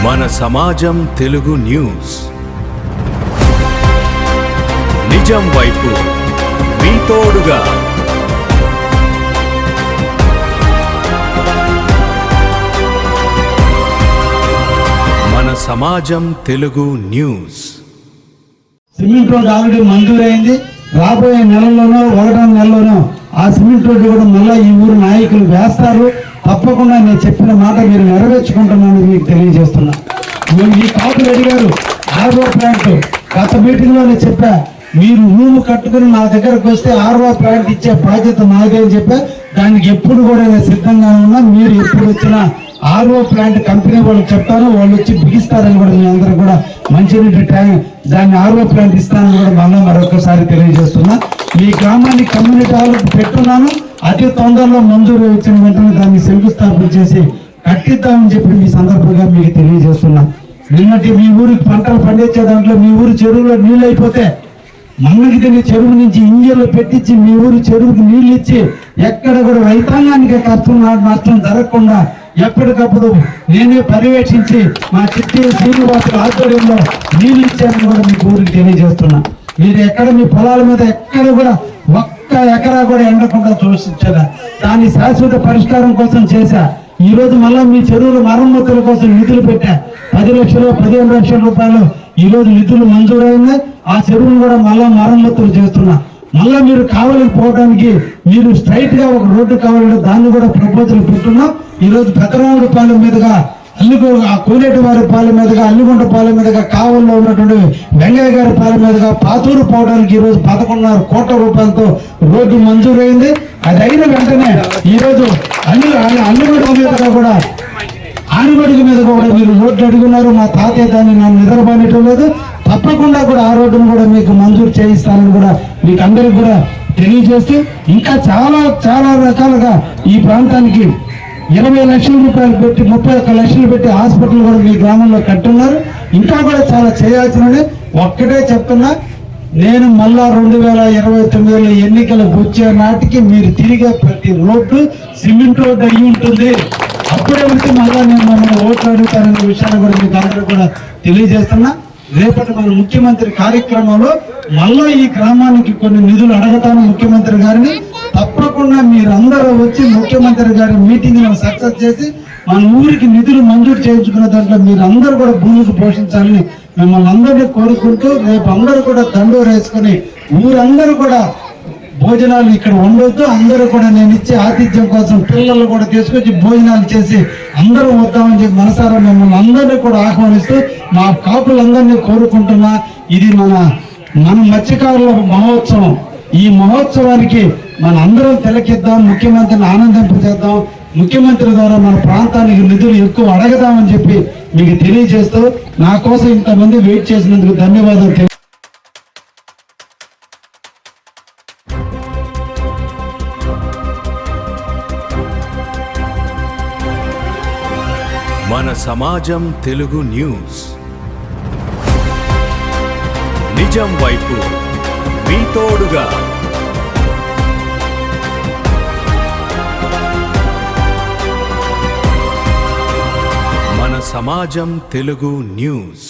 మన సమాజం తెలుగు న్యూస్. నిజం వైపు మీ తోడుగా. మన సమాజం Telugu news. Cement road already మంజూరైంది. రాబోయే నెలల్లోనో 1వ నెలలోనో ఆ సిమెంట్ రోడ్డు కూడా మళ్ళీ ఈ ఊరు నాయకులు వేస్తారు. తప్పకుండా నేను చెప్పిన మాట మీరు నెరవేర్చుకుంటున్నాను మీకు తెలియజేస్తున్నా. ఈ కాపురెడ్డి గారు ఆర్ఓ ప్లాంట్ గత మీటింగ్ లోనే చెప్పా, మీరు రూమ్ కట్టుకుని నా దగ్గరకు వస్తే ఆర్ఓ ప్లాంట్ ఇచ్చే బాధ్యత నాదే అని చెప్పా. దానికి ఎప్పుడు కూడా నేను సిద్ధంగా ఉన్నా. మీరు ఎప్పుడు వచ్చినా ఆర్ఓ ప్లాంట్ కంపెనీ వాళ్ళకి చెప్తాను, వాళ్ళు వచ్చి బిగిస్తారని కూడా మీ అందరూ కూడా మంచినీటి ట్యాంక్ దాన్ని ఆర్ఓ ప్లాంట్ ఇస్తానని కూడా మళ్ళీ మరొకసారి తెలియజేస్తున్నా. మీ గ్రామాన్ని కమ్యూనిటీ హాల్ పెట్టున్నాను. అతి తొందరలో మంజూరు వచ్చిన వెంటనే దాన్ని శంకుస్థాపన చేసి కట్టిద్దామని చెప్పి మీ సందర్భంగా మీకు తెలియజేస్తున్నా. నిన్నటి మీ ఊరికి పంటలు పండించే దాంట్లో మీ ఊరు చెరువులో నీళ్ళు అయిపోతే మన్నకి తిని చెరువు నుంచి ఇంజన్లు పెట్టించి మీ ఊరి చెరువుకి నీళ్ళు ఇచ్చి ఎక్కడ కూడా రైతాంగానికి నష్టం జరగకుండా ఎప్పటికప్పుడు నేనే పర్యవేక్షించి మా చిత్తూరు శ్రీనివాసుల ఆధ్వర్యంలో నీళ్ళు ఇచ్చారని కూడా మీకు ఊరికి తెలియజేస్తున్నా. మీరు ఎక్కడ మీ పొలాల మీద ఎక్కడ కూడా ఒక్క ఎకరా కూడా ఎండకుండా చూసించారా. దాని శాశ్వత పరిష్కారం కోసం చేశా. ఈ రోజు మళ్ళా మీ చెరువుల మరమ్మతుల కోసం నిధులు పెట్టా. 10 లక్షలు 15 లక్షల రూపాయలు ఈ రోజు నిధులు మంజూరైంది. ఆ చెరువును కూడా మళ్ళా మరమ్మతులు చేస్తున్నా. మళ్ళా మీరు కావాలని పోవడానికి మీరు స్ట్రైట్ గా ఒక రోడ్డు కావాలంటే దాన్ని కూడా ప్రపోజల్ పెట్టున్నాం. ఈ రోజు పెద్దరాముడి పాలెం మీదుగా కోనేటి వారి పాలెం మీదుగా అల్లిగుంట పాలెం మీదుగా కావల్లో ఉన్నటువంటి వెంగయ్య గారి పాలెం మీదుగా పాతూరు పోవడానికి ఈ రోజు 11.5 కోట్ల రూపాయలతో రోడ్డు మంజూరైంది. అది అయిన వెంటనే ఈ రోజు అల్లిగుంట మీదుగా కూడా ఆనిబడికి మీద కూడా మీరు రోడ్డు అడుగున్నారు. మా తాతయ్య దాన్ని నన్ను నిద్రపోయటం లేదు. తప్పకుండా కూడా ఆ రోడ్డును కూడా మీకు మంజూరు చేయిస్తానని కూడా మీకు అందరికి కూడా తెలియజేస్తూ ఇంకా చాలా చాలా రకాలుగా ఈ ప్రాంతానికి 20 లక్షల రూపాయలు పెట్టి 31 లక్షలు పెట్టి హాస్పిటల్ కూడా మీ గ్రామంలో కట్టున్నారు. ఇంకా కూడా చాలా చేయాల్సినవి. ఒక్కటే చెప్తున్నా, నేను మళ్ళా 2029లో ఎన్నికలు వచ్చే నాటికి మీరు తిరిగే ప్రతి రోడ్డు సిమెంట్ రోడ్డు అయ్యి ఉంటుంది. అప్పుడే ఉంటే మళ్ళా నేను మమ్మల్ని ఓట్లు అడుగుతాననే విషయాన్ని కూడా మీకు అందరూ కూడా తెలియజేస్తున్నా. రేపటి మన ముఖ్యమంత్రి కార్యక్రమంలో మళ్ళా ఈ గ్రామానికి కొన్ని నిధులు అడగతాను ముఖ్యమంత్రి గారిని. తప్పకుండా మీరందరూ వచ్చి ముఖ్యమంత్రి గారి మీటింగ్ సక్సెస్ చేసి మన ఊరికి నిధులు మంజూరు చేయించుకున్న దాంట్లో మీరు అందరూ కూడా భూమికి పోషించాలని మిమ్మల్ని అందరినీ కోరుకుంటూ రేపు అందరూ కూడా దండోరు వేసుకుని ఊరందరూ కూడా భోజనాలు ఇక్కడ ఉండొద్దు, అందరూ కూడా నేను ఇచ్చే ఆతిథ్యం కోసం పిల్లలు కూడా తీసుకొచ్చి భోజనాలు చేసి అందరూ వద్దామని చెప్పి మనసారా మిమ్మల్ని అందరినీ కూడా ఆహ్వానిస్తూ మా కాపులందరినీ కోరుకుంటున్నా. ఇది మన మత్స్యకారుల మహోత్సవం. ఈ మహోత్సవానికి మన అందరం తిలకిద్దాం, ముఖ్యమంత్రిని ఆనందింపజేద్దాం. ముఖ్యమంత్రి ద్వారా మన ప్రాంతానికి నిధులు ఎక్కువ అడగదామని చెప్పి మీకు తెలియజేస్తూ నా కోసం ఇంతమంది వెయిట్ చేసినందుకు ధన్యవాదాలు. మన సమాజం తెలుగు న్యూస్. నిజం వైపు మీ తోడుగా. మన సమాజం తెలుగు న్యూస్.